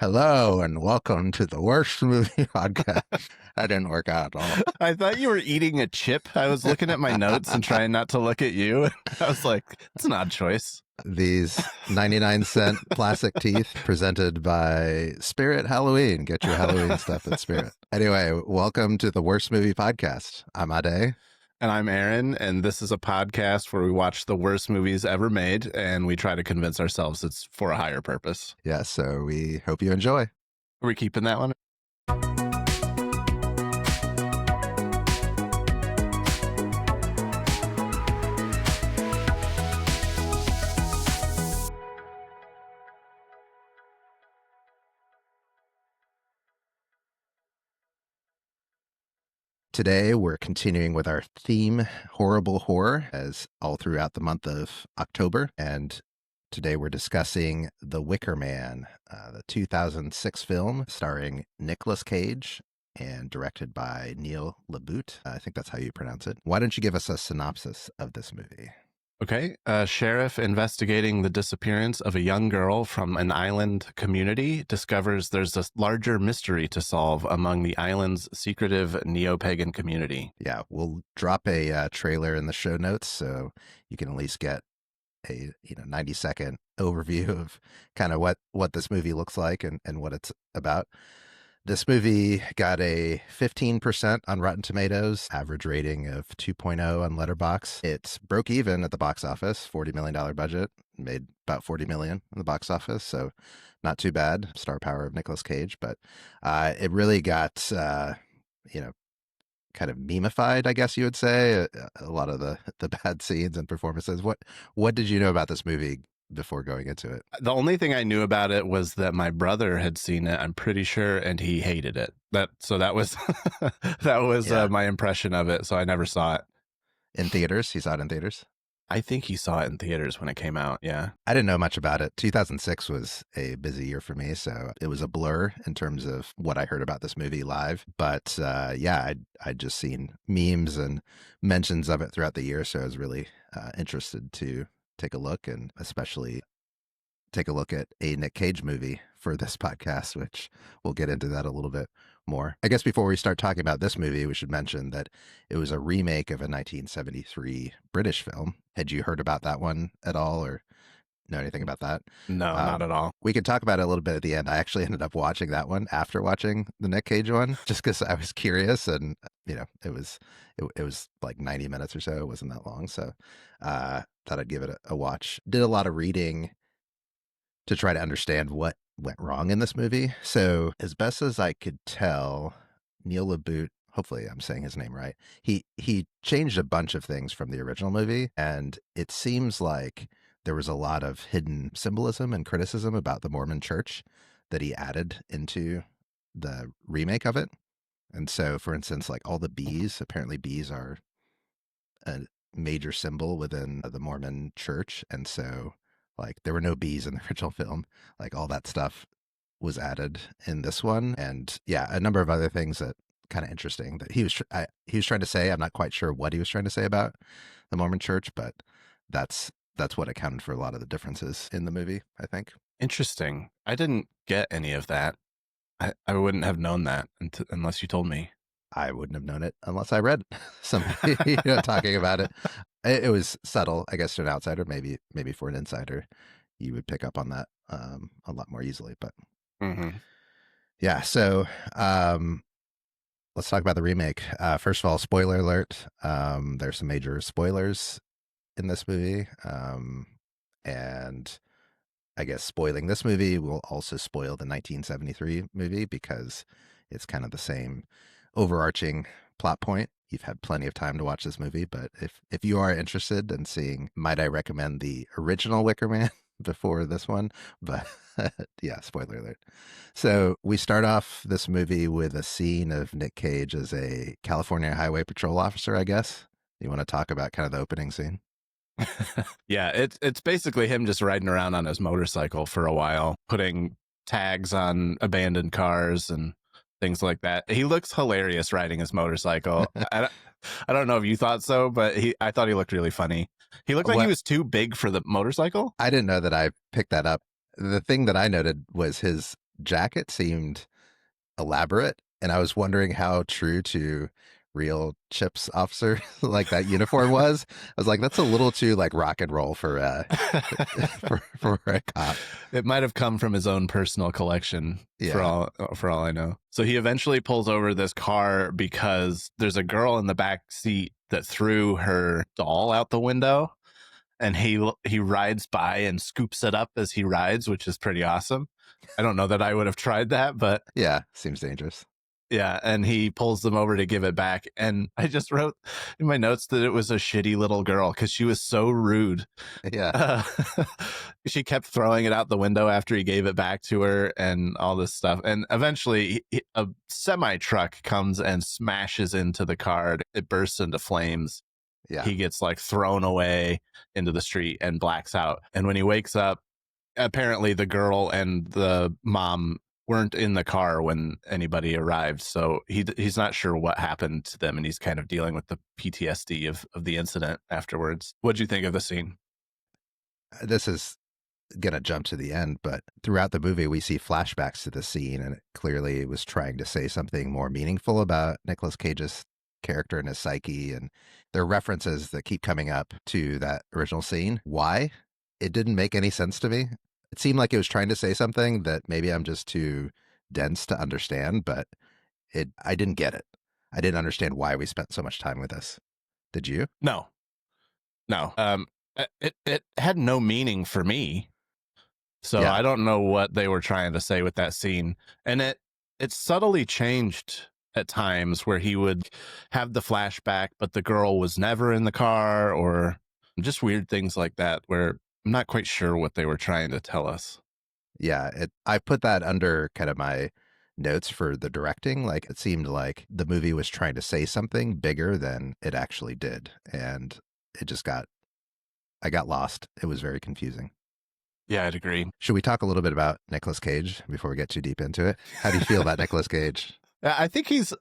Hello and welcome to the worst movie podcast. That didn't work out at all. I thought you were eating a chip. I was looking at my notes and trying not to look at you. I was like, it's an odd choice. These 99-cent plastic teeth presented by Spirit Halloween. Get your Halloween stuff at Spirit. Anyway, welcome to the worst movie podcast. I'm Ade. And I'm Aaron, and this is a podcast where we watch the worst movies ever made, and we try to convince ourselves it's for a higher purpose. Yeah, so we hope you enjoy. Are we keeping that one? Today, we're continuing with our theme, horrible horror, as all throughout the month of October. And today we're discussing The Wicker Man, the 2006 film starring Nicolas Cage and directed by Neil LaBute. I think that's how you pronounce it. Why don't you give us a synopsis of this movie? Okay. A sheriff investigating the disappearance of a young girl from an island community discovers there's a larger mystery to solve among the island's secretive neo-pagan community. Yeah, we'll drop a trailer in the show notes so you can at least get a 90-second overview of kind of what this movie looks like and what it's about. This movie got a 15% on Rotten Tomatoes, average rating of 2.0 on Letterboxd. It broke even at the box office, $40 million budget, made about $40 million in the box office, so not too bad. Star power of Nicolas Cage, but it really got, kind of memeified, I guess you would say, a lot of the bad scenes and performances. What did you know about this movie before going into it? The only thing I knew about it was that my brother had seen it, I'm pretty sure, and he hated it. That was my impression of it. So I never saw it in theaters. He saw it in theaters. I think he saw it in theaters when it came out. Yeah. I didn't know much about it. 2006 was a busy year for me, so it was a blur in terms of what I heard about this movie live. But I'd just seen memes and mentions of it throughout the year, so I was really interested to take a look, and especially take a look at a Nick Cage movie for this podcast, which we'll get into that a little bit more. I guess before we start talking about this movie, we should mention that it was a remake of a 1973 British film. Had you heard about that one at all, or know anything about that? No, not at all. We could talk about it a little bit at the end. I actually ended up watching that one after watching the Nick Cage one, just because I was curious, and it was like 90 minutes or so. It wasn't that long, so thought I'd give it a watch. Did a lot of reading to try to understand what went wrong in this movie. So as best as I could tell, Neil LaBute, hopefully I'm saying his name right, he changed a bunch of things from the original movie, and it seems like there was a lot of hidden symbolism and criticism about the Mormon church that he added into the remake of it. And so, for instance, like all the bees, apparently bees are a major symbol within the Mormon church. And so, like, there were no bees in the original film. Like, all that stuff was added in this one. And yeah, a number of other things that kind of interesting that he was trying to say. I'm not quite sure what he was trying to say about the Mormon church, but that's what accounted for a lot of the differences in the movie, I think. Interesting. I didn't get any of that. I wouldn't have known that unless you told me. I wouldn't have known it unless I read somebody talking about it. It was subtle, I guess, to an outsider. Maybe for an insider, you would pick up on that a lot more easily. But yeah, so let's talk about the remake. First of all, spoiler alert. There's some major spoilers in this movie, and I guess spoiling this movie will also spoil the 1973 movie because it's kind of the same overarching plot point. You've had plenty of time to watch this movie, but if you are interested in seeing, might I recommend the original Wicker Man before this one? But yeah, spoiler alert. So we start off this movie with a scene of Nick Cage as a California Highway Patrol officer, I guess. You want to talk about kind of the opening scene? Yeah, it's basically him just riding around on his motorcycle for a while, putting tags on abandoned cars and things like that. He looks hilarious riding his motorcycle. I don't know if you thought so, but I thought he looked really funny. He looked like he was too big for the motorcycle. I didn't know that I picked that up. The thing that I noted was his jacket seemed elaborate, and I was wondering how true to real Chips officer like that uniform was. I was like, that's a little too like rock and roll for a cop. It might have come from his own personal collection Yeah, for all I know. So he eventually pulls over this car because there's a girl in the back seat that threw her doll out the window, and he rides by and scoops it up as he rides, which is pretty awesome. I don't know that I would have tried that, but yeah, seems dangerous. yeah, and he pulls them over to give it back. And I just wrote in my notes that it was a shitty little girl because she was so rude. Yeah, Uh, she kept throwing it out the window after he gave it back to her and all this stuff. And eventually, a semi truck comes and smashes into the car. It bursts into flames. yeah, He gets like thrown away into the street and blacks out. And when he wakes up, apparently the girl and the mom weren't in the car when anybody arrived, so he's not sure what happened to them, and he's kind of dealing with the PTSD of the incident afterwards. What'd you think of the scene? this is gonna jump to the end, but throughout the movie we see flashbacks to the scene, and it clearly was trying to say something more meaningful about Nicolas Cage's character and his psyche, and there are references that keep coming up to that original scene. Why? It didn't make any sense to me. It seemed like it was trying to say something that maybe I'm just too dense to understand, but it I didn't get it. I didn't understand why we spent so much time with this. Did you? No, no. It had no meaning for me, so Yeah. I don't know what they were trying to say with that scene. And it subtly changed at times where he would have the flashback, but the girl was never in the car, or just weird things like that where I'm not quite sure what they were trying to tell us. Yeah, I put that under kind of my notes for the directing. Like it seemed like the movie was trying to say something bigger than it actually did, and it just got I got lost. It was very confusing. Yeah, I'd agree. Should we talk a little bit about Nicolas Cage before we get too deep into it? How do you feel about Nicolas Cage? I think he's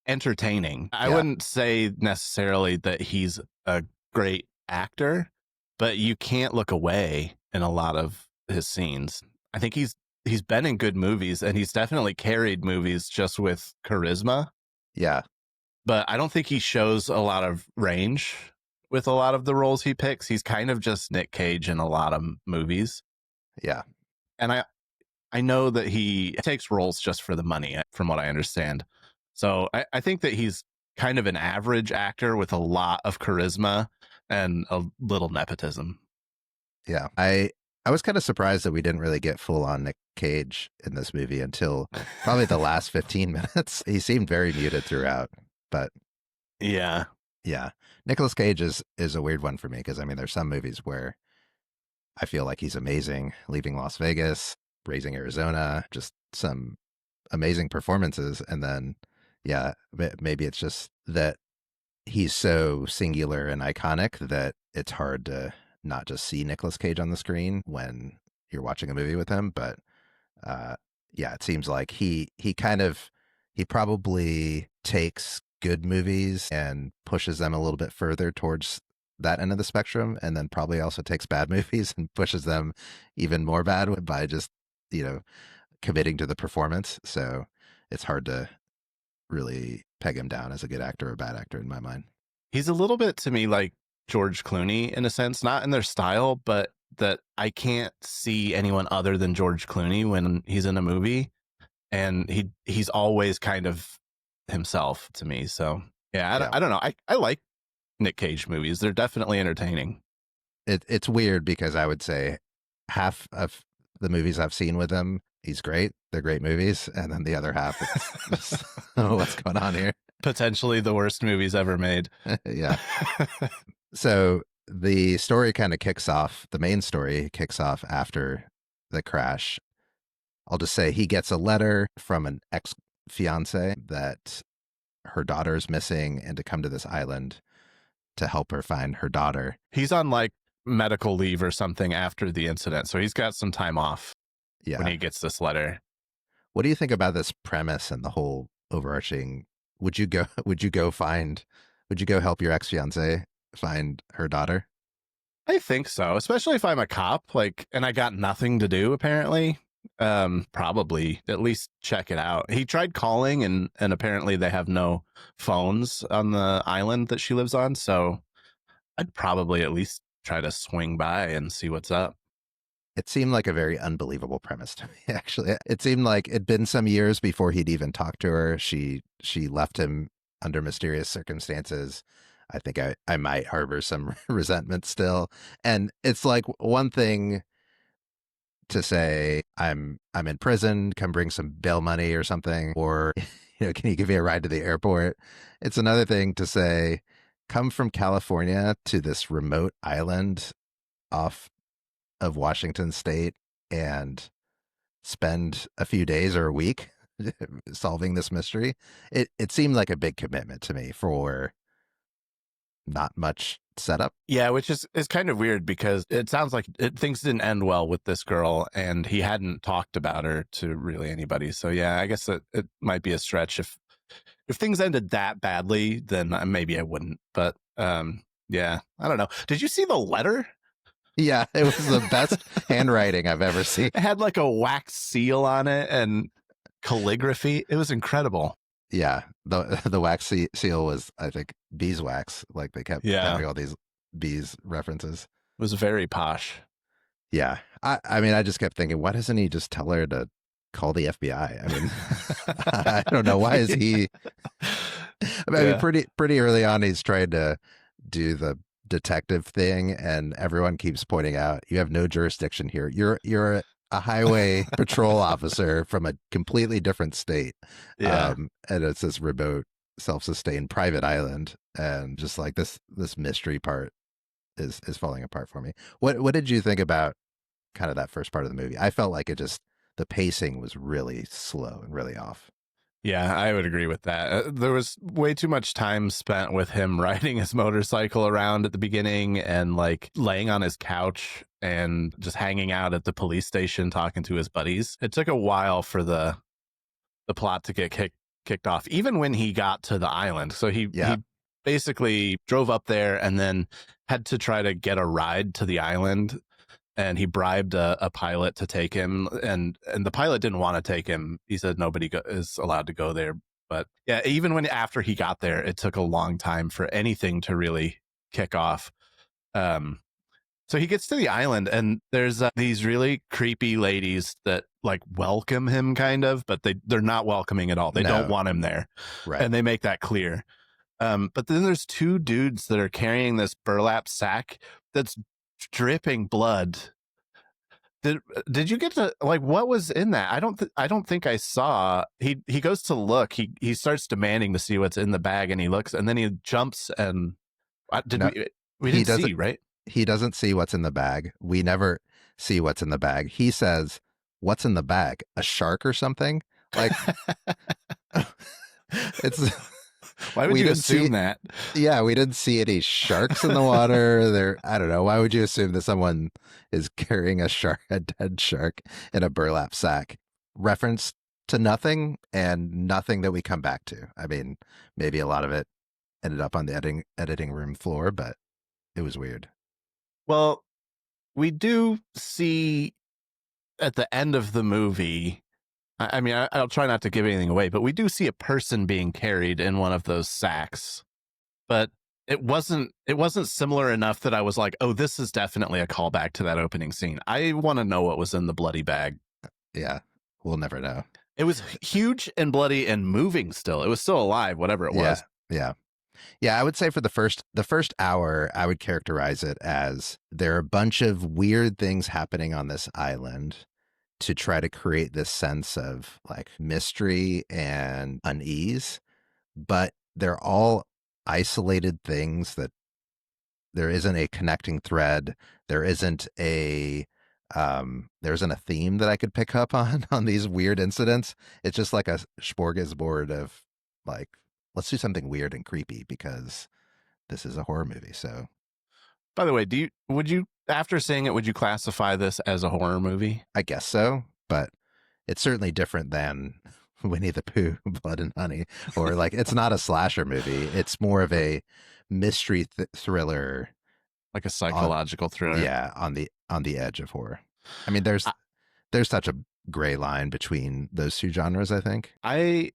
entertaining. I Yeah, wouldn't say necessarily that he's a great actor, but you can't look away in a lot of his scenes. I think he's been in good movies, and he's definitely carried movies just with charisma, yeah, but I don't think he shows a lot of range with a lot of the roles he picks. He's kind of just Nick Cage in a lot of movies. yeah, And I know that he takes roles just for the money, from what I understand. So I think that he's kind of an average actor with a lot of charisma and a little nepotism. yeah. I was kind of surprised that we didn't really get full on Nick Cage in this movie until probably the last 15 minutes. He seemed very muted throughout, but Yeah. yeah, Nicolas Cage is a weird one for me because I mean, there's some movies where I feel like he's amazing. Leaving Las Vegas, Raising Arizona, just some amazing performances, and then yeah, maybe it's just that he's so singular and iconic that it's hard to not just see Nicolas Cage on the screen when you're watching a movie with him. But uh, yeah, it seems like he probably takes good movies and pushes them a little bit further towards that end of the spectrum, and then probably also takes bad movies and pushes them even more bad by just you know committing to the performance. So it's hard to really peg him down as a good actor or a bad actor in my mind. He's a little bit to me like George Clooney in a sense, not in their style, but that I can't see anyone other than George Clooney when he's in a movie. And he's always kind of himself to me. So yeah, Yeah, I don't know. I like Nick Cage movies. They're definitely entertaining. it's weird because I would say half of the movies I've seen with him, he's great. They're great movies, and then the other half, it's just what's going on here. Potentially the worst movies ever made. Yeah. So the story kind of kicks off. The main story kicks off after the crash. I'll just say he gets a letter from an ex fiance that her daughter's missing and to come to this island to help her find her daughter. He's on like medical leave or something after the incident, so he's got some time off when Yeah. he gets this letter. What do you think about this premise and the whole overarching? Would you go? Would you go find? Would you go help your ex fiance find her daughter? I think so, especially if I'm a cop, like, and I got nothing to do apparently. Probably at least check it out. He tried calling, and apparently they have no phones on the island that she lives on. So I'd probably at least try to swing by and see what's up. It seemed like a very unbelievable premise to me, actually. It seemed like it'd been some years before he'd even talked to her. She left him under mysterious circumstances. I think I might harbor some resentment still. And it's like one thing to say I'm in prison, come bring some bail money or something, or can you give me a ride to the airport? It's another thing to say, come from California to this remote island off of Washington State and spend a few days or a week solving this mystery. It seemed like a big commitment to me for not much setup. Yeah, which is kind of weird because it sounds like things didn't end well with this girl, and he hadn't talked about her to really anybody. So yeah, I guess it might be a stretch. If things ended that badly, then maybe I wouldn't. But yeah, I don't know. Did you see the letter? Yeah, it was the best handwriting I've ever seen. It had like a wax seal on it and calligraphy. It was incredible. Yeah, the wax seal was, I think, beeswax. Like they kept Yeah, having all these bees references. it was very posh. Yeah, I mean, I just kept thinking, why doesn't he just tell her to call the FBI? I mean, I don't know. Why is he? I mean, Yeah. pretty early on, he's trying to do the detective thing, and everyone keeps pointing out, you have no jurisdiction here. You're a highway patrol officer from a completely different state, Yeah. and it's this remote, self-sustained private island, and just like this mystery part is falling apart for me. What did you think about kind of that first part of the movie? I felt like the pacing was really slow and really off. Yeah, I would agree with that. There was way too much time spent with him riding his motorcycle around at the beginning and like laying on his couch and just hanging out at the police station talking to his buddies. It took a while for the plot to get kicked off, even when he got to the island. So Yeah, he basically drove up there and then had to try to get a ride to the island, and he bribed a pilot to take him, and the pilot didn't want to take him. He said nobody is allowed to go there. But yeah, even when after he got there, it took a long time for anything to really kick off. um so he gets to the island, and there's these really creepy ladies that like welcome him kind of, but they're not welcoming at all. They don't no, want him there, right. and they make that clear. But then there's two dudes that are carrying this burlap sack that's dripping blood. Did you get to like what was in that? I don't think I saw. He goes to look. He starts demanding to see what's in the bag, and he looks, and then he jumps and did No, we he didn't doesn't see, right? he doesn't see what's in the bag. We never see what's in the bag. He says, "What's in the bag? A shark or something?" Like it's Why would we you didn't see. assume that? Yeah, we didn't see any sharks in the water. There, I don't know. Why would you assume that someone is carrying a dead shark in a burlap sack? Reference to nothing and nothing that we come back to. I mean, maybe a lot of it ended up on the editing room floor, but it was weird. Well, we do see at the end of the movie. I mean, I'll try not to give anything away, but we do see a person being carried in one of those sacks. But it wasn't similar enough that I was like, oh, this is definitely a callback to that opening scene. I want to know what was in the bloody bag. Yeah, we'll never know. It was huge and bloody and moving still. It was still alive, whatever it Yeah, was. yeah. Yeah, I would say for the first hour, I would characterize it as there are a bunch of weird things happening on this island to try to create this sense of like mystery and unease, but they're all isolated things that there isn't a connecting thread. There isn't a theme that I could pick up on these weird incidents. It's just like a smorgasbord of like, let's do something weird and creepy because this is a horror movie. So By the way, would you after seeing it, would you classify this as a horror movie? I guess so, but it's certainly different than Winnie the Pooh, Blood and Honey, or like it's not a slasher movie. It's more of a mystery thriller Like a on psychological thriller? yeah on the edge of horror. I mean, there's I, there's such a gray line between those two genres, I think. I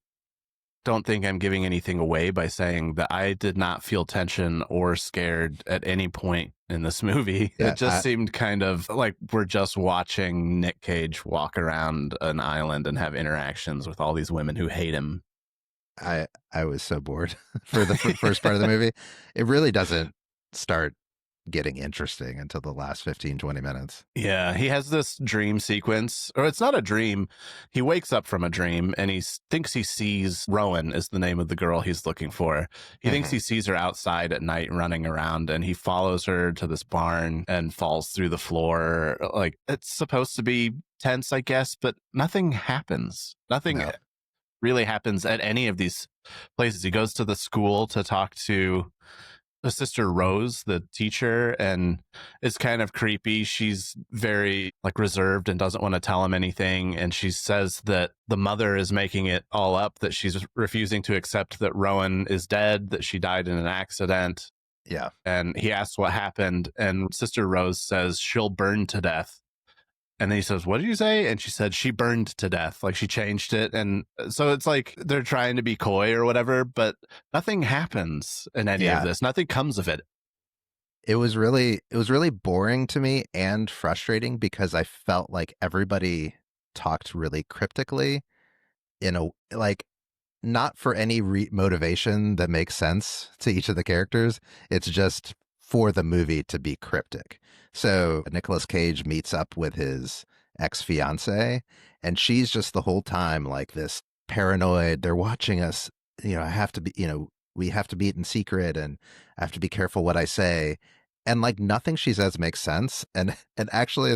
don't think I'm giving anything away by saying that I did not feel tension or scared at any point in this movie. Yeah, It just seemed kind of like we're just watching Nick Cage walk around an island and have interactions with all these women who hate him. I was so bored for the first part of the movie. It really doesn't start getting interesting until the last 15-20 minutes. Yeah, he has this dream sequence, or it's not a dream. He wakes up from a dream and he thinks he sees Rowan is the name of the girl he's looking for. He thinks he sees her outside at night running around, and he follows her to this barn and falls through the floor. Like, it's supposed to be tense, I guess, but nothing happens. Nothing No. really happens at any of these places. He goes to the school to talk to the sister Rose, the teacher, and it's kind of creepy. She's very like reserved and doesn't want to tell him anything. And she says that the mother is making it all up, that she's refusing to accept that Rowan is dead, that she died in an accident. Yeah. And he asks what happened, and Sister Rose says she'll burn to death. And then he says, "What did you say?" And she said, "She burned to death." Like, she changed it. And so it's like they're trying to be coy or whatever, but nothing happens in any of this. Nothing comes of it. It was really boring to me and frustrating because I felt like everybody talked really cryptically in a like not for any motivation that makes sense to each of the characters. It's just for the movie to be cryptic. So Nicolas Cage meets up with his ex-fiance, and she's just the whole time like this paranoid, they're watching us, I have to be, we have to meet in secret, and I have to be careful what I say. And like nothing she says makes sense. And actually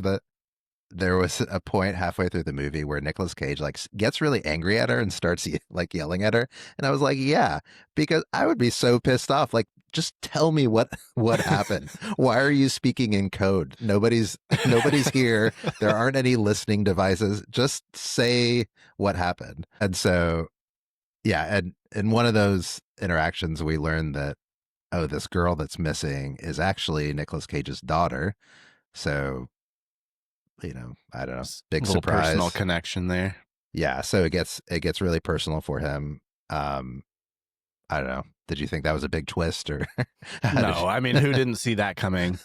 there was a point halfway through the movie where Nicolas Cage like gets really angry at her and starts like yelling at her, and I was like, yeah, because I would be so pissed off. Like, just tell me what happened. Why are you speaking in code? Nobody's here. There aren't any listening devices. Just say what happened. And so, yeah, and in one of those interactions, we learned that, oh, this girl that's missing is actually Nicolas Cage's daughter. So, I don't know, big surprise, personal connection there. Yeah, so it gets really personal for him. I don't know. Did you think that was a big twist, or no? I mean, who didn't see that coming?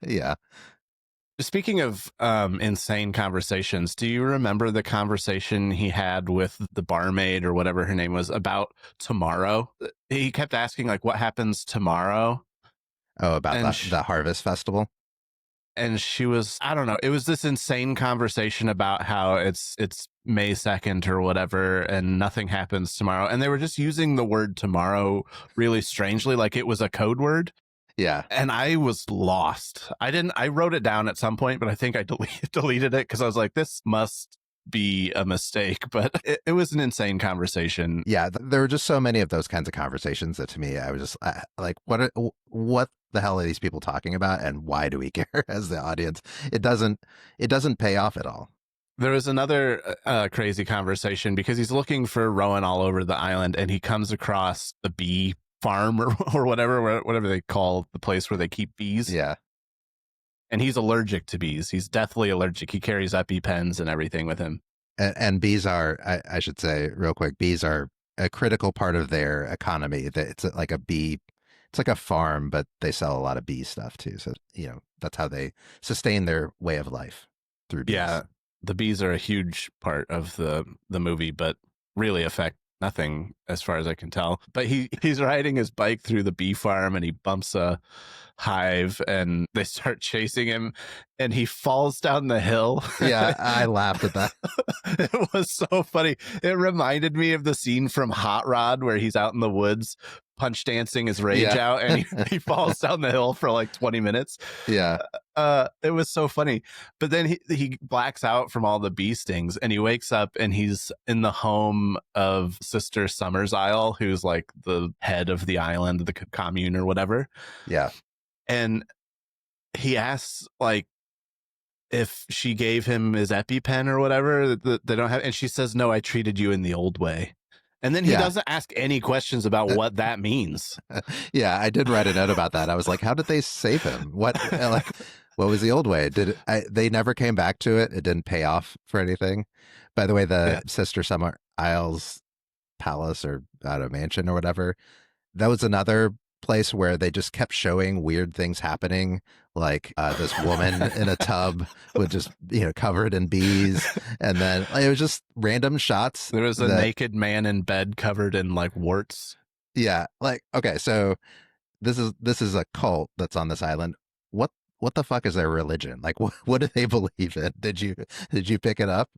Yeah. Speaking of insane conversations, do you remember the conversation he had with the barmaid or whatever her name was about tomorrow? He kept asking, like, what happens tomorrow? Oh, about the Harvest Festival? And she was, I don't know, it was this insane conversation about how it's May 2nd or whatever, and nothing happens tomorrow. And they were just using the word tomorrow really strangely, like it was a code word. Yeah. And I was lost. I wrote it down at some point, but I think I deleted it because I was like, this must be a mistake. But it was an insane conversation. Yeah, there were just so many of those kinds of conversations that to me, I was just like, what the hell are these people talking about, and why do we care as the audience? It doesn't pay off at all. There was another crazy conversation because he's looking for Rowan all over the island, and he comes across the bee farm or whatever they call the place where they keep bees. Yeah. And he's allergic to bees. He's deathly allergic. He carries EpiPens and everything with him. And bees are, I should say real quick, bees are a critical part of their economy. It's like it's like a farm, but they sell a lot of bee stuff too. So, that's how they sustain their way of life, through bees. Yeah. The bees are a huge part of the movie, but really affect nothing as far as I can tell. But he's riding his bike through the bee farm, and he bumps a hive, and they start chasing him, and he falls down the hill. Yeah, I laughed at that. It was so funny. It reminded me of the scene from Hot Rod where he's out in the woods punch dancing his rage out, and he falls down the hill for like 20 minutes. Yeah. It was so funny. But then he blacks out from all the bee stings, and he wakes up, and he's in the home of Sister Summersisle, who's like the head of the island, the commune or whatever. Yeah. And he asks like if she gave him his EpiPen or whatever that they don't have, and she says, "No, I treated you in the old way." And then he doesn't ask any questions about what that means. Yeah, I did write a note about that. I was like, how did they save him? What What was the old way? They never came back to it? It didn't pay off for anything. By the way, Yeah. the Sister Summer Isles Palace or I don't know, mansion or whatever, that was another place where they just kept showing weird things happening, like this woman in a tub with just covered in bees, and then like, it was just random shots There was a that naked man in bed covered in like warts. yeah, like okay, so this is a cult that's on this island. What what the fuck is their religion? Like what do they believe in? Did you pick it up?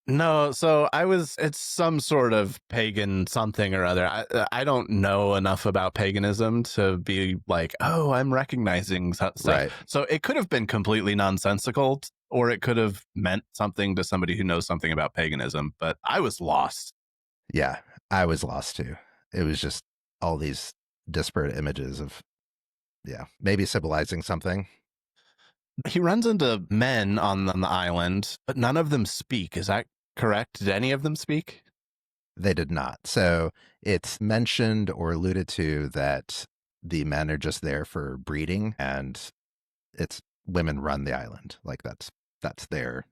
No, so it's some sort of pagan something or other. I don't know enough about paganism to be like, oh, I'm recognizing stuff. Right. So it could have been completely nonsensical, or it could have meant something to somebody who knows something about paganism, but I was lost. Yeah, I was lost too. It was just all these disparate images of yeah, maybe symbolizing something. He runs into men on the island, but none of them speak. Is that correct? Did any of them speak? They did not. So it's mentioned or alluded to that the men are just there for breeding, and it's women run the island. Like that's their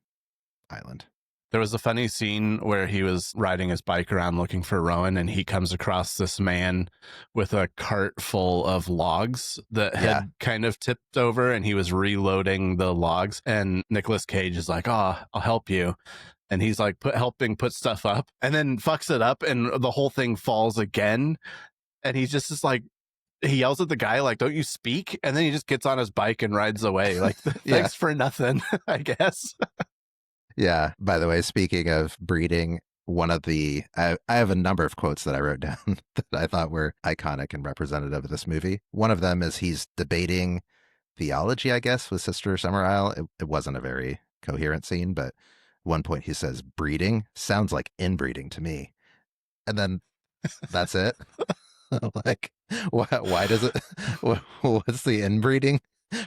island. There was a funny scene where he was riding his bike around looking for Rowan, and he comes across this man with a cart full of logs that Yeah, had kind of tipped over, and he was reloading the logs. And Nicolas Cage is like, "Oh, I'll help you," and he's like helping put stuff up, and then fucks it up, and the whole thing falls again. And he's just like, he yells at the guy like, "Don't you speak?" And then he just gets on his bike and rides away. Like, yeah, thanks for nothing, I guess. yeah. By the way, speaking of breeding, one of I have a number of quotes that I wrote down that I thought were iconic and representative of this movie. One of them is he's debating theology, I guess, with Sister Summer Isle. It wasn't a very coherent scene, but at one point he says, breeding sounds like inbreeding to me. And then that's it. Like, why does it, what's the inbreeding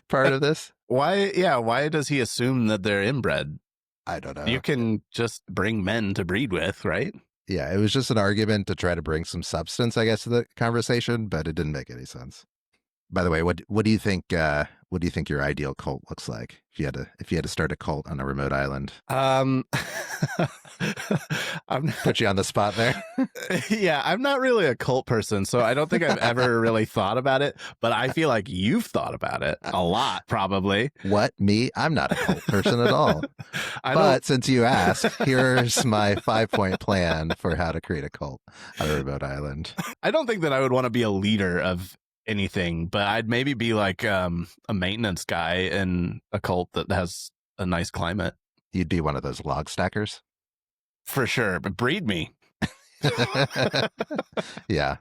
part of this? Why? Yeah. Why does he assume that they're inbred? I don't You know. can just bring men to breed with, right? Yeah, it was just an argument to try to bring some substance, I guess, to the conversation, but it didn't make any sense. By the way, what do you think? What do you think your ideal cult looks like if you had to start a cult on a remote island? Um, I'm Put you on the spot there. yeah, I'm not really a cult person, so I don't think I've ever really thought about it. But I feel like you've thought about it a lot, probably. What me? I'm not a cult person at all. I don't. But since you asked, here's my 5-point plan for how to create a cult on a remote island. I don't think that I would want to be a leader of anything, but I'd maybe be like a maintenance guy in a cult that has a nice climate. You'd be one of those log stackers. For sure, but breed me. Yeah.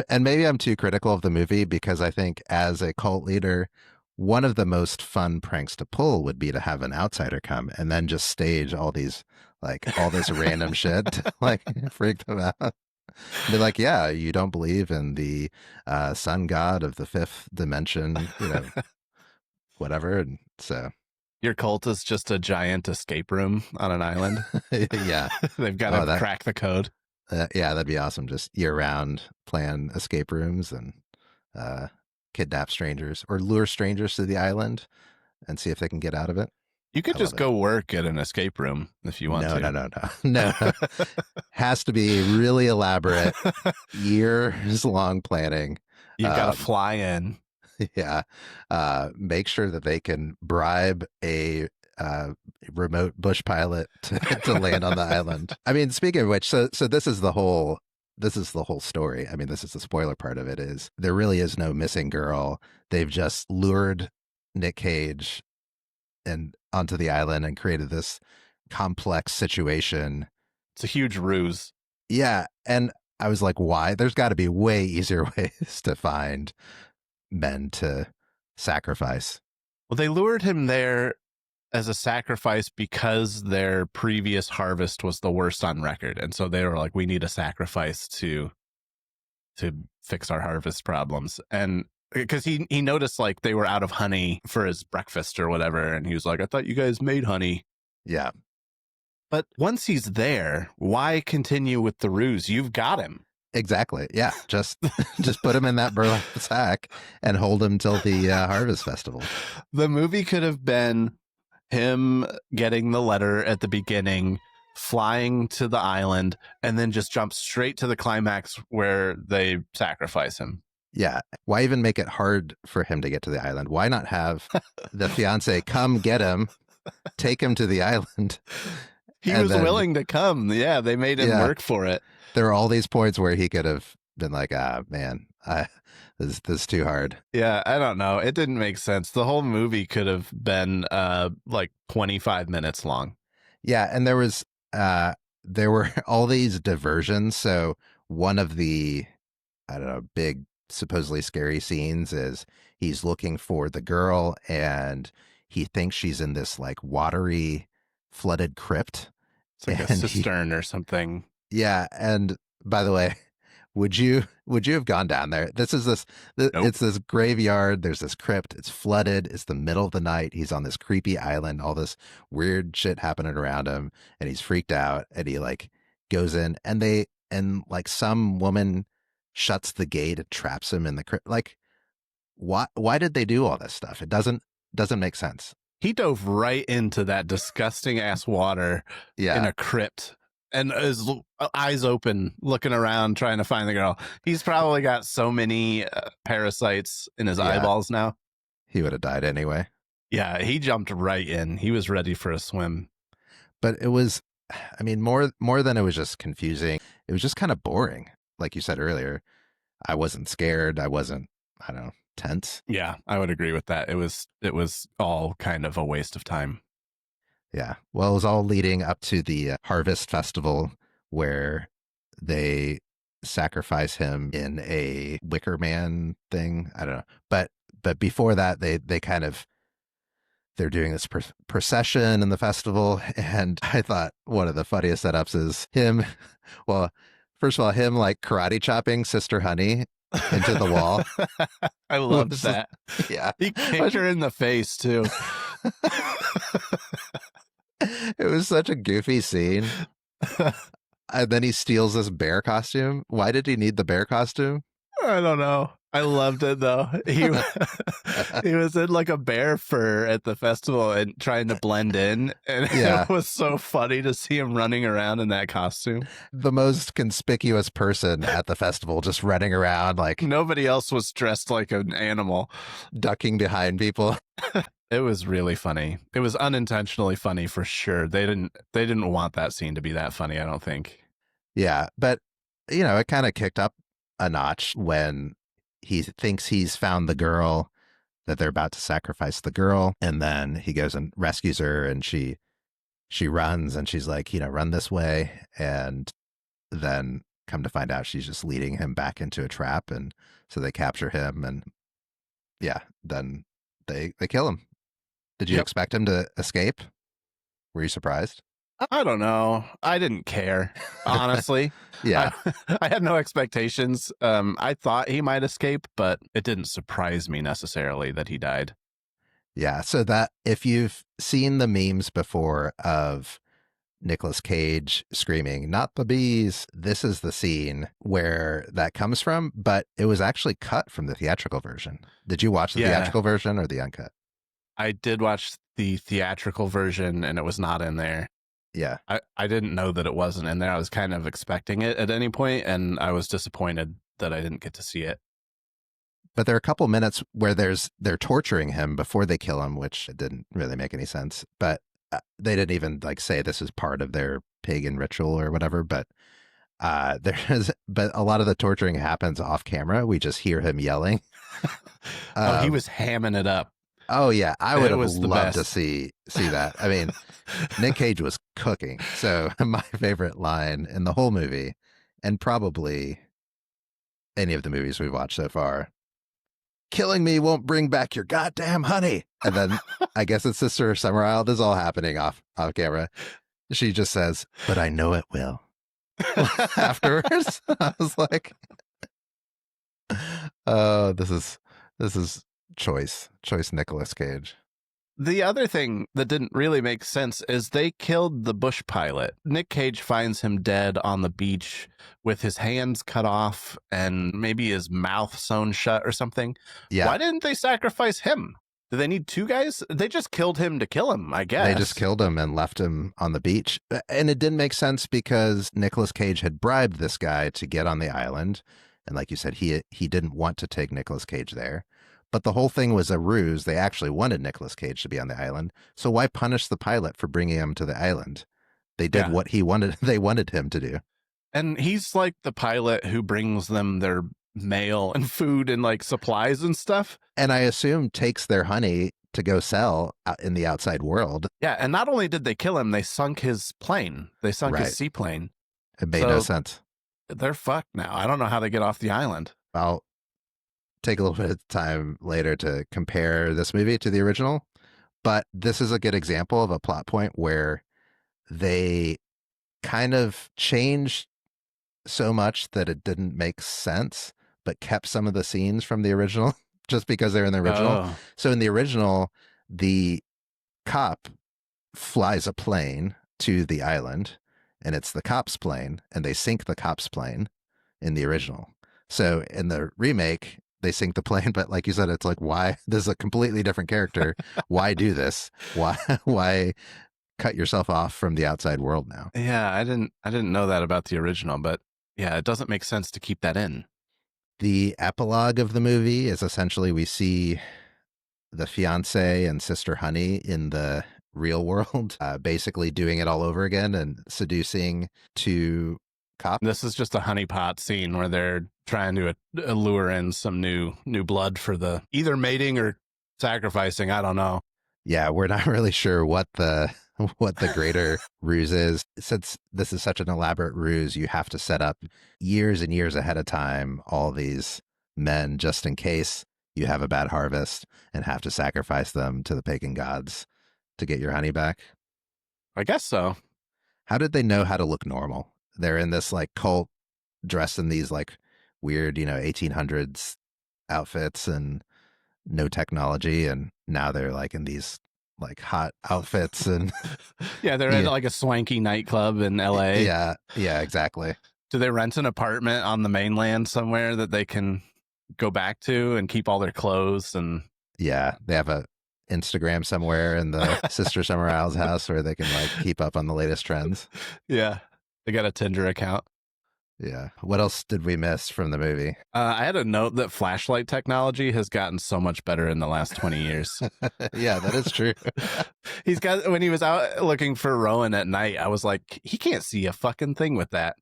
And maybe I'm too critical of the movie because I think as a cult leader, one of the most fun pranks to pull would be to have an outsider come and then just stage all this random shit to like freak them out. Be like, yeah, you don't believe in the sun god of the fifth dimension, whatever. And so, Your cult is just a giant escape room on an island. yeah. They've got Oh, to crack the code. yeah, that'd be awesome. Just year round plan escape rooms and uh, kidnap strangers or lure strangers to the island and see if they can get out of it. You could I just love it. go work at an escape room if you want No, to. no, no, no, no. Has to be really elaborate, years long planning. You've got to fly in. Yeah. Make sure that they can bribe a remote bush pilot to land on the island. I mean, speaking of which, so this is the whole story. I mean, this is the spoiler part of it is there really is no missing girl. They've just lured Nick Cage and onto the island and created this complex situation. It's a huge ruse. Yeah. And I was like, why? There's got to be way easier ways to find men to sacrifice. Well, they lured him there as a sacrifice because their previous harvest was the worst on record. And so they were like, we need a sacrifice to fix our harvest problems. And because he noticed like they were out of honey for his breakfast or whatever. And he was like, I thought you guys made honey. Yeah. But once he's there, why continue with the ruse? You've got him. Exactly. Yeah. Just just put him in that burlap sack and hold him till the harvest festival. The movie could have been him getting the letter at the beginning, flying to the island, and then just jump straight to the climax where they sacrifice him. Yeah. Why even make it hard for him to get to the island? Why not have the fiance come get him, take him to the island, He and was then willing to come. Yeah, they made him yeah, work for it. there are all these points where he could have been like, ah, man, this is too hard. Yeah, I don't know. It didn't make sense. The whole movie could have been like 25 minutes long. Yeah, and there were all these diversions. So one of the, I don't know, big supposedly scary scenes is he's looking for the girl and he thinks she's in this like watery flooded crypt. It's like a And he cistern or something. yeah, and by the way, would you have gone down there? Nope. It's this graveyard, there's this crypt, it's flooded, it's the middle of the night, he's on this creepy island, all this weird shit happening around him, and he's freaked out, and he like goes in, and like some woman shuts the gate and traps him in the crypt. Like why did they do all this stuff? It doesn't make sense. He dove right into that disgusting ass water in Yeah. a crypt and his eyes open, looking around, trying to find the girl. He's probably got so many parasites in his Yeah. eyeballs now. He would have died anyway. Yeah, he jumped right in. He was ready for a swim. But it was, I mean, more than it was just confusing, it was just kind of boring. Like you said earlier, I wasn't scared, I wasn't, I don't know, tense. Yeah, I would agree with that. It was all kind of a waste of time. Yeah, well, it was all leading up to the harvest festival where they sacrifice him in a Wicker Man thing. I don't know, but before that, they kind of, they're doing this procession in the festival, and I thought one of the funniest setups is him. Well, first of all, him like karate chopping Sister Honey into the wall. I loved that. Yeah, He kicked her in the face too. it was such a goofy scene. And then he steals this bear costume. Why did he need the bear costume? I don't know. I loved it though. He was in like a bear fur at the festival and trying to blend in, and Yeah, it was so funny to see him running around in that costume. the most conspicuous person at the festival, just running around like Nobody else was dressed like an animal. ducking behind people. It was really funny. It was unintentionally funny for sure. They didn't want that scene to be that funny, I don't think. Yeah, but it kind of kicked up a notch when he thinks he's found the girl, that they're about to sacrifice the girl, and then he goes and rescues her, and she runs, and she's like, run this way, and then come to find out she's just leading him back into a trap, and so they capture him, and yeah, then they kill him. Did you Yep. expect him to escape? Were you surprised? I don't know. I didn't care, honestly. Yeah. I had no expectations. I thought he might escape, but it didn't surprise me necessarily that he died. Yeah. So that if you've seen the memes before of Nicolas Cage screaming, "Not the bees," this is the scene where that comes from, but it was actually cut from the theatrical version. Did you watch the Yeah. theatrical version or the uncut? I did watch the theatrical version and it was not in there. Yeah. I didn't know that it wasn't in there. I was kind of expecting it at any point, and I was disappointed that I didn't get to see it. But there are a couple minutes where they're torturing him before they kill him, which didn't really make any sense. But they didn't even like say this is part of their pagan ritual or whatever. But but a lot of the torturing happens off camera. We just hear him yelling. He was hamming it up. Oh yeah, I would have was the loved to best. see that. I mean, Nick Cage was cooking. So my favorite line in the whole movie, and probably any of the movies we've watched so far, "Killing me won't bring back your goddamn honey." And then I guess it's Sister Summerisle. This is all happening off camera. She just says, "But I know it will." Afterwards, I was like, "Oh, this is choice Nicolas Cage." The other thing that didn't really make sense is they killed the bush pilot. Nick Cage finds him dead on the beach with his hands cut off and maybe his mouth sewn shut or something. Yeah. Why didn't they sacrifice him? Do they need two guys? They just killed him to kill him, I guess. They just killed him and left him on the beach. And it didn't make sense because Nicolas Cage had bribed this guy to get on the island. And like you said, he didn't want to take Nicolas Cage there. But the whole thing was a ruse. They actually wanted Nicolas Cage to be on the island. So why punish the pilot for bringing him to the island? They did what he wanted. They wanted him to do. And he's like the pilot who brings them their mail and food and like supplies and stuff. And I assume takes their honey to go sell out in the outside world. Yeah. And not only did they kill him, they sunk his plane. They sunk his seaplane. It made no sense. They're fucked now. I don't know how they get off the island. I'll take a little bit of time later to compare this movie to the original. But this is a good example of a plot point where they kind of changed so much that it didn't make sense, but kept some of the scenes from the original just because they're in the original. Oh. So in the original, the cop flies a plane to the island, and it's the cop's plane, and they sink the cop's plane in the original. So in the remake, they sink the plane, but like you said, it's like, why? This is a completely different character. Why do this? Why cut yourself off from the outside world now? Yeah, I didn't know that about the original, but yeah, it doesn't make sense to keep that in. The epilogue of the movie is essentially we see the fiance and sister Honey in the real world, basically doing it all over again and seducing two cops. This is just a honeypot scene where they're trying to allure in some new blood for the either mating or sacrificing. I don't know. Yeah, we're not really sure what the greater ruse is. Since this is such an elaborate ruse, you have to set up years and years ahead of time all these men just in case you have a bad harvest and have to sacrifice them to the pagan gods to get your honey back. I guess so. How did they know how to look normal? They're in this like cult dressed in these like weird, 1800s outfits and no technology, and now they're like in these like hot outfits and yeah, they're in like a swanky nightclub in LA. Yeah, exactly. Do they rent an apartment on the mainland somewhere that they can go back to and keep all their clothes? And yeah, they have a Instagram somewhere in the Sister Summer Isles house where they can like keep up on the latest trends. Yeah, they got a Tinder account. Yeah. What else did we miss from the movie? I had a note that flashlight technology has gotten so much better in the last 20 years. Yeah, that is true. When he was out looking for Rowan at night, I was like, he can't see a fucking thing with that.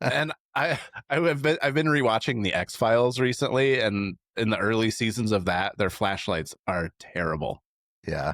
And I've been rewatching the X-Files recently, and in the early seasons of that, their flashlights are terrible. Yeah.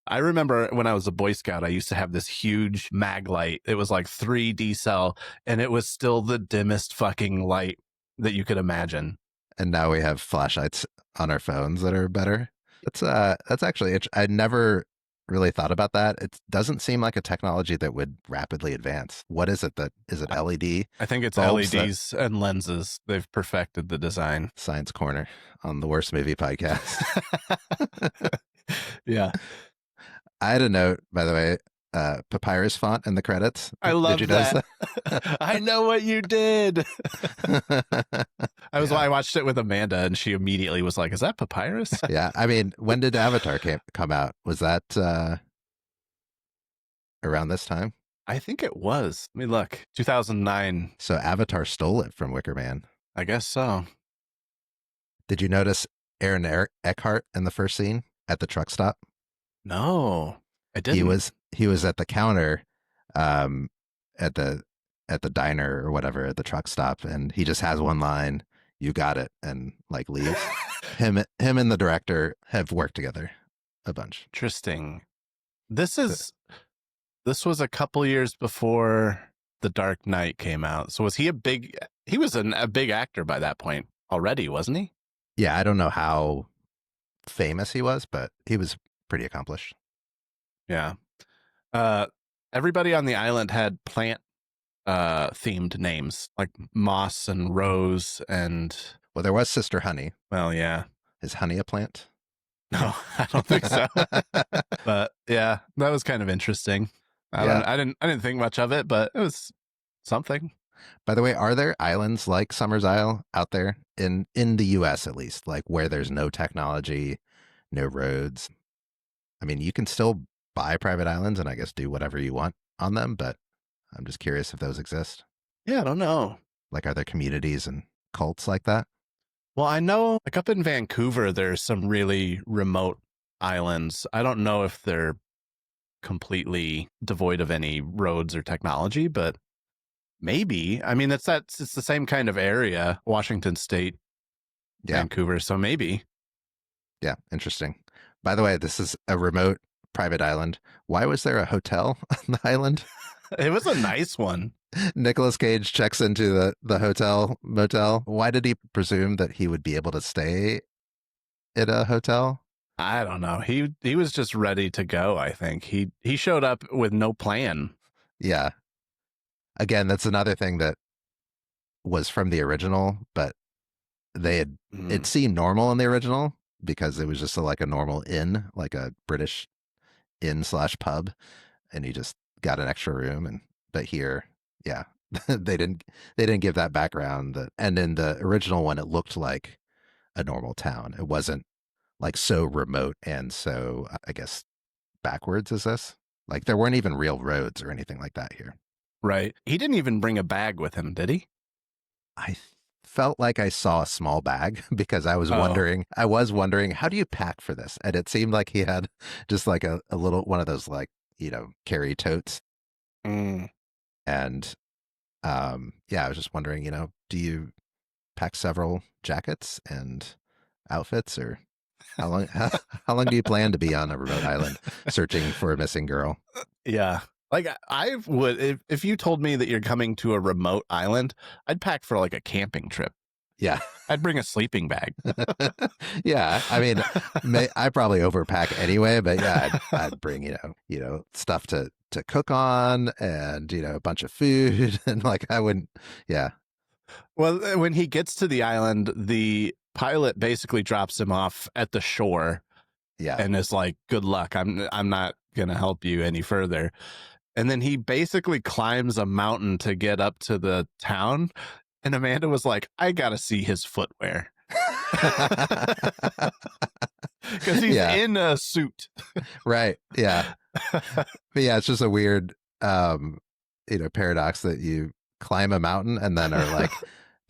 I remember when I was a Boy Scout, I used to have this huge mag light. It was like 3D cell, and it was still the dimmest fucking light that you could imagine. And now we have flashlights on our phones that are better. That's actually, I never really thought about that. It doesn't seem like a technology that would rapidly advance. What is it is it LED? I think it's LEDs and lenses. They've perfected the design. Science Corner on the Worst Movie Podcast. Yeah. I had a note, by the way, papyrus font in the credits. I love that. I know what you did. I watched it with Amanda, and she immediately was like, "Is that papyrus?" Yeah, I mean, when did Avatar come out? Was that around this time? I think it was. Let me look. 2009. So Avatar stole it from Wicker Man. I guess so. Did you notice Aaron Eckhart in the first scene at the truck stop? No, I didn't. He was at the counter, at the diner or whatever at the truck stop, and he just has one line, "You got it," and like leaves. him and the director have worked together a bunch. Interesting. This was a couple years before The Dark Knight came out. So was he he was a big actor by that point already, wasn't he? Yeah, I don't know how famous he was, but he was pretty accomplished. Yeah. Everybody on the island had plant themed names like Moss and Rose and... Well, there was Sister Honey. Well, yeah. Is honey a plant? No, I don't think so. But yeah, that was kind of interesting. Yeah. I didn't think much of it, but it was something. By the way, are there islands like Summers Isle out there in the US at least, like where there's no technology, no roads? I mean, you can still buy private islands and I guess do whatever you want on them, but I'm just curious if those exist. Yeah, I don't know. Like, are there communities and cults like that? Well, I know like up in Vancouver, there's some really remote islands. I don't know if they're completely devoid of any roads or technology, but maybe. I mean, it's the same kind of area, Washington State, Yeah. Vancouver. So maybe. Yeah. Interesting. By the way, this is a remote private island. Why was there a hotel on the island? It was a nice one. Nicolas Cage checks into the hotel motel. Why did he presume that he would be able to stay at a hotel? I don't know. He was just ready to go, I think. He showed up with no plan. Yeah. Again, that's another thing that was from the original, but they had it Mm, seemed normal in the original because it was just like a normal inn, like a British inn slash pub, and you just got an extra room. And but here, yeah, they didn't give that background. That and in the original one, it looked like a normal town. It wasn't like so remote and so I guess backwards as this. Like there weren't even real roads or anything like that here. right. He didn't even bring a bag with him, did he? I felt like I saw a small bag because Oh. I was wondering, how do you pack for this? And it seemed like he had just like a little one of those like, carry totes. Mm. And yeah, I was just wondering, do you pack several jackets and outfits or how long how long do you plan to be on a remote island searching for a missing girl? Yeah. Like I would if you told me that you're coming to a remote island, I'd pack for like a camping trip. Yeah. I'd bring a sleeping bag. Yeah, I mean, I probably overpack anyway, but yeah, I'd bring stuff to cook on, and a bunch of food, and like I wouldn't. Yeah, Well, when he gets to the island, the pilot basically drops him off at the shore yeah, and is like, "Good luck. I'm not going to help you any further." And then he basically climbs a mountain to get up to the town. And Amanda was like, "I got to see his footwear." Because he's yeah, in a suit. right, yeah, but yeah, it's just a weird, paradox that you climb a mountain and then are like,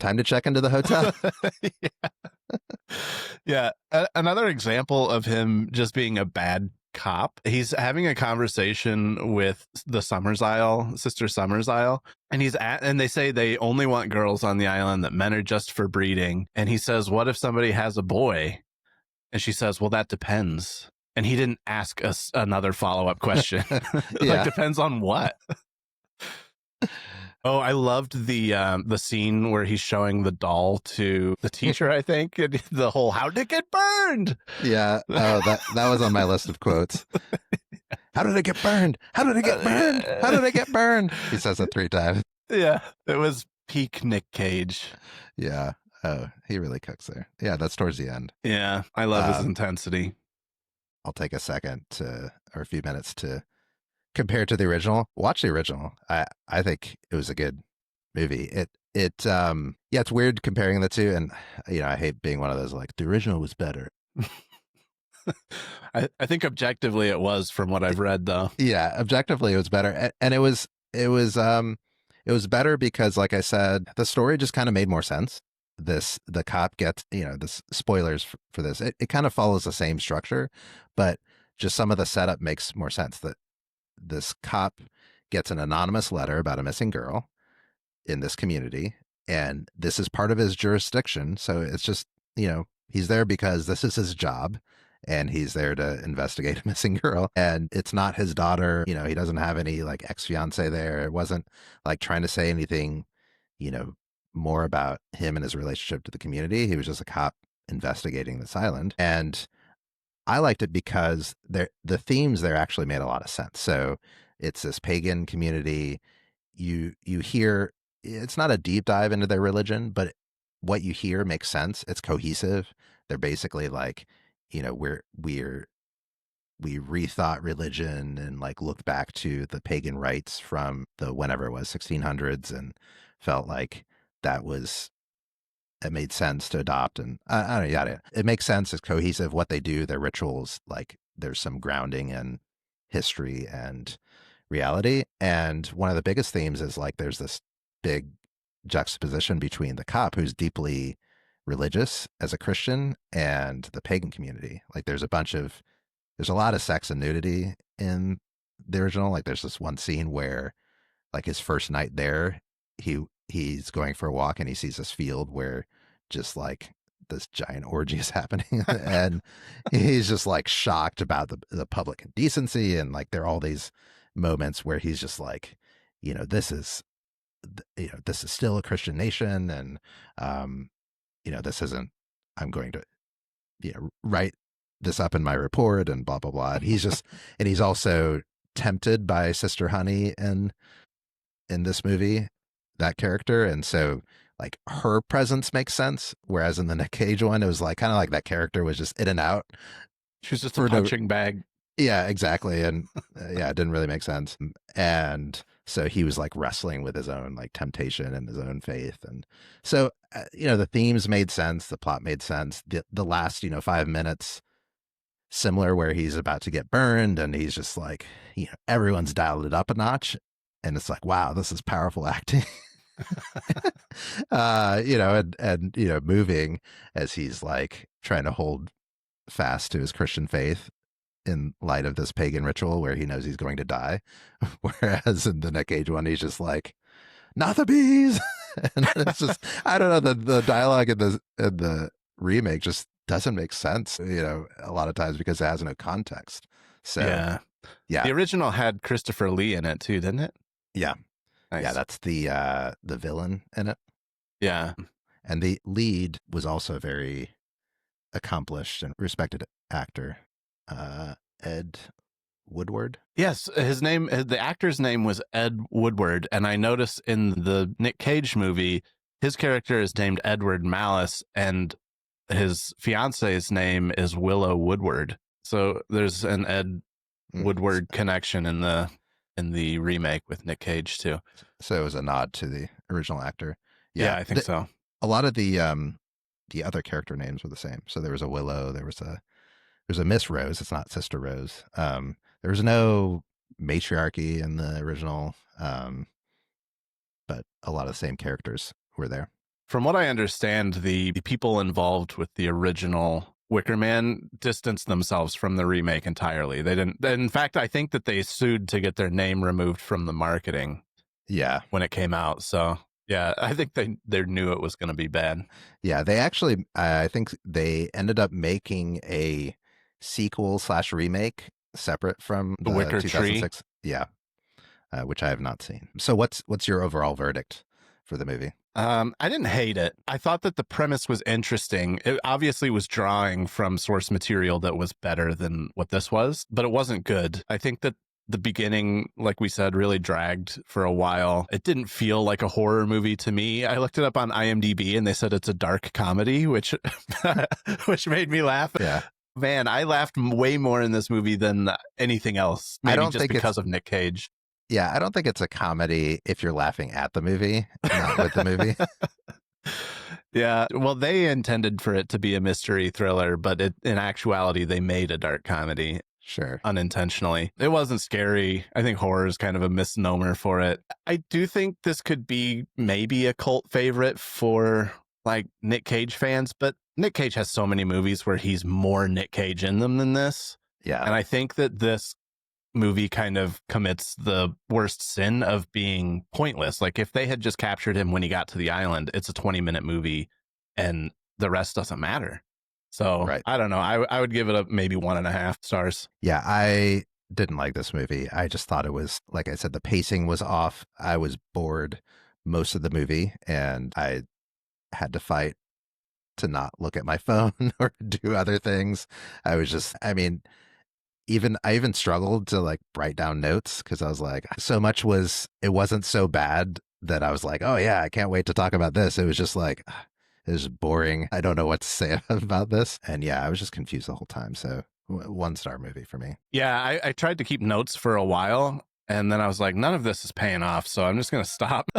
time to check into the hotel. Yeah. Yeah. Another example of him just being a bad cop. He's having a conversation with the Summers Isle, Sister Summers Isle, and they say they only want girls on the island, that men are just for breeding. And he says, "What if somebody has a boy?" And she says, "Well, that depends." And he didn't ask us another follow-up question. Like, Yeah. depends on what? Oh, I loved the scene where he's showing the doll to the teacher, I think, and the whole "how did it get burned?" Yeah. Oh, that was on my list of quotes. How did it get burned? How did it get burned? How did it get burned? He says it 3 times. Yeah, it was peak Nick Cage. Yeah. Oh, he really cooks there. Yeah, that's towards the end. Yeah, I love his Um, intensity. I'll take a second or a few minutes to compare to the original. Watch the original. I think it was a good movie. Yeah, it's weird comparing the two, and I hate being one of those like the original was better. I think objectively it was, from what I've read, though. Yeah, objectively it was better, and it was better because, like I said, the story just kind of made more sense. The cop gets, this spoilers for this. It kind of follows the same structure, but just some of the setup makes more sense. That this cop gets an anonymous letter about a missing girl in this community, and this is part of his jurisdiction. So it's just, he's there because this is his job, and he's there to investigate a missing girl. And it's not his daughter. He doesn't have any like ex fiance there. It wasn't like trying to say anything, you know, more about him and his relationship to the community. He was just a cop investigating this island. And I liked it because the themes there actually made a lot of sense. So it's this pagan community. You hear it's not a deep dive into their religion, but what you hear makes sense. It's cohesive. They're basically like, we rethought religion and like looked back to the pagan rites from the whenever it was 1600s and felt like that was it made sense to adopt. And I don't know, yada. It makes sense. It's cohesive. What they do, their rituals, like there's some grounding in history and reality. And one of the biggest themes is like there's this big juxtaposition between the cop who's deeply religious as a Christian and the pagan community. Like there's a lot of sex and nudity in the original. Like there's this one scene where like his first night there, he's going for a walk and he sees this field where just like this giant orgy is happening and he's just like shocked about the public indecency. And like there are all these moments where he's just like, you know, this is still a Christian nation. And this isn't, I'm going to write this up in my report and blah blah blah. And he's just and he's also tempted by Sister Honey in this movie, that character. And so like her presence makes sense, whereas in the Nick Cage one it was like kind of like that character was just in and out. She was just a punching bag. Yeah, exactly. And yeah, it didn't really make sense. And so he was like wrestling with his own like temptation and his own faith. And so the themes made sense, the plot made sense. The last 5 minutes, similar, where he's about to get burned and he's just like, everyone's dialed it up a notch, and it's like, wow, this is powerful acting. And moving as he's like trying to hold fast to his Christian faith in light of this pagan ritual where he knows he's going to die. Whereas in the Nick Cage one, he's just like, not the bees. And it's just, I don't know, the dialogue in the remake just doesn't make sense, a lot of times because it has no context. So yeah. The original had Christopher Lee in it too, didn't it? Yeah. Nice. Yeah, that's the villain in it. Yeah. And the lead was also a very accomplished and respected actor, Ed Woodward. Yes, the actor's name was Ed Woodward, and I noticed in the Nick Cage movie, his character is named Edward Malice, and his fiance's name is Willow Woodward. So there's an Ed Woodward connection in the remake with Nick Cage too. So it was a nod to the original actor. Yeah, I think so. A lot of the other character names were the same. So there was a Willow, there's a Miss Rose. It's not Sister Rose. There was no matriarchy in the original, but a lot of the same characters were there. From what I understand, the people involved with the original Wicker Man distanced themselves from the remake entirely. They didn't. In fact, I think that they sued to get their name removed from the marketing. Yeah, when it came out. So yeah, I think they knew it was going to be bad. Yeah, they actually, I think they ended up making a sequel / remake separate from the Wicker 2006. Tree. Yeah, which I have not seen. So what's your overall verdict for the movie? I didn't hate it. I thought that the premise was interesting. It obviously was drawing from source material that was better than what this was, but it wasn't good. I think that the beginning, like we said, really dragged for a while. It didn't feel like a horror movie to me. I looked it up on IMDb and they said it's a dark comedy, which which made me laugh. Yeah. Man, I laughed way more in this movie than anything else. Maybe I don't just think because of Nick Cage. Yeah, I don't think it's a comedy if you're laughing at the movie, not with the movie. Yeah, well, they intended for it to be a mystery thriller, but in actuality, they made a dark comedy. Sure. Unintentionally. It wasn't scary. I think horror is kind of a misnomer for it. I do think this could be maybe a cult favorite for like Nick Cage fans, but Nick Cage has so many movies where he's more Nick Cage in them than this. Yeah. And I think that this movie kind of commits the worst sin of being pointless. Like if they had just captured him when he got to the island, it's a 20-minute movie and the rest doesn't matter. So right. I don't know. I would give it a maybe 1.5 stars. Yeah, I didn't like this movie. I just thought it was, like I said, the pacing was off. I was bored most of the movie and I had to fight to not look at my phone or do other things. I even struggled to like write down notes because I was like, it wasn't so bad that I was like, oh yeah, I can't wait to talk about this. It was just like, is boring. I don't know what to say about this. And yeah, I was just confused the whole time. So 1-star movie for me. Yeah, I tried to keep notes for a while, and then I was like, none of this is paying off, so I'm just going to stop.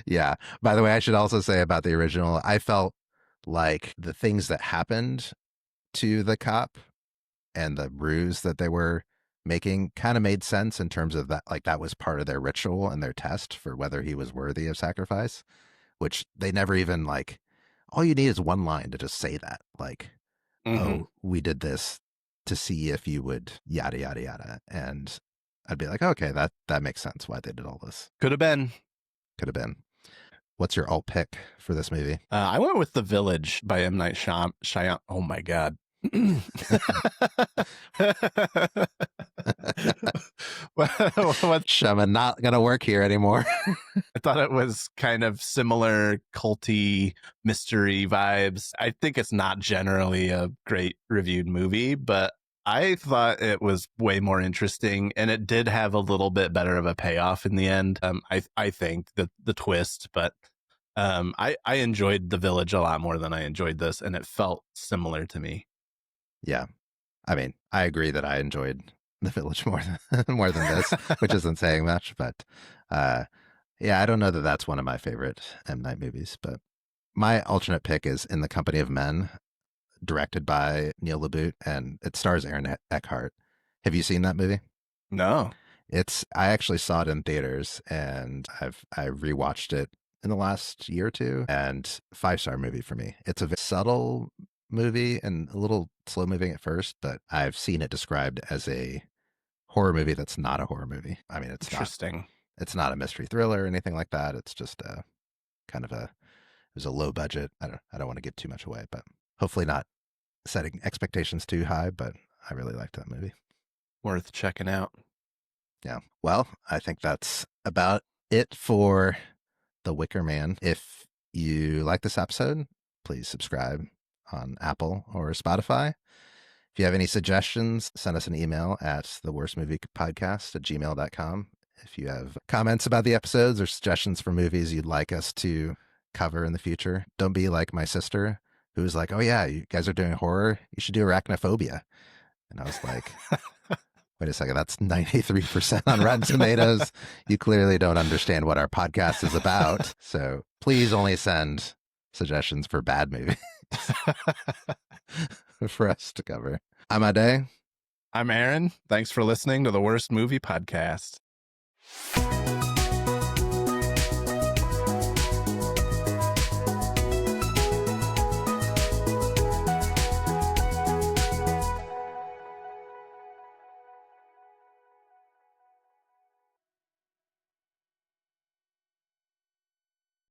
Yeah. By the way, I should also say about the original, I felt like the things that happened to the cop and the ruse that they were making kind of made sense in terms of that, like that was part of their ritual and their test for whether he was worthy of sacrifice, which they never even like. All you need is one line to just say that, like, Mm-hmm. oh, we did this to see if you would yada yada yada, and I'd be like, okay, that makes sense why they did all this. Could have been. Could have been. What's your alt pick for this movie? I went with The Village by M. Night Shyamalan. Oh my God. what, Shama not gonna work here anymore. I thought it was kind of similar culty mystery vibes. I think it's not generally a great reviewed movie, but I thought it was way more interesting, and it did have a little bit better of a payoff in the end. I think the twist, but I enjoyed The Village a lot more than I enjoyed this, and it felt similar to me. Yeah, I mean, I agree that I enjoyed The Village more more than this, which isn't saying much, but yeah, I don't know that that's one of my favorite M Night movies, but my alternate pick is In the Company of Men, directed by Neil LaBute, and it stars Aaron Eckhart. Have you seen that movie? No. I actually saw it in theaters, and I rewatched it in the last year or two, and 5-star movie for me. It's a very subtle movie and a little slow moving at first, but I've seen it described as a horror movie that's not a horror movie. I mean, Interesting. it's not a mystery thriller or anything like that. It's just a kind of a it was a low budget. I don't want to give too much away, but hopefully not setting expectations too high, but I really liked that movie. Worth checking out. Yeah. Well, I think that's about it for The Wicker Man. If you like this episode, please subscribe on Apple or Spotify. If you have any suggestions, send us an email at theworstmoviepodcast@gmail.com. If you have comments about the episodes or suggestions for movies you'd like us to cover in the future, don't be like my sister who was like, oh yeah, you guys are doing horror. You should do arachnophobia. And I was like, wait a second, that's 93% on Rotten Tomatoes. You clearly don't understand what our podcast is about. So please only send suggestions for bad movies for us to cover. I'm Ade. I'm Aaron. Thanks for listening to the Worst Movie Podcast.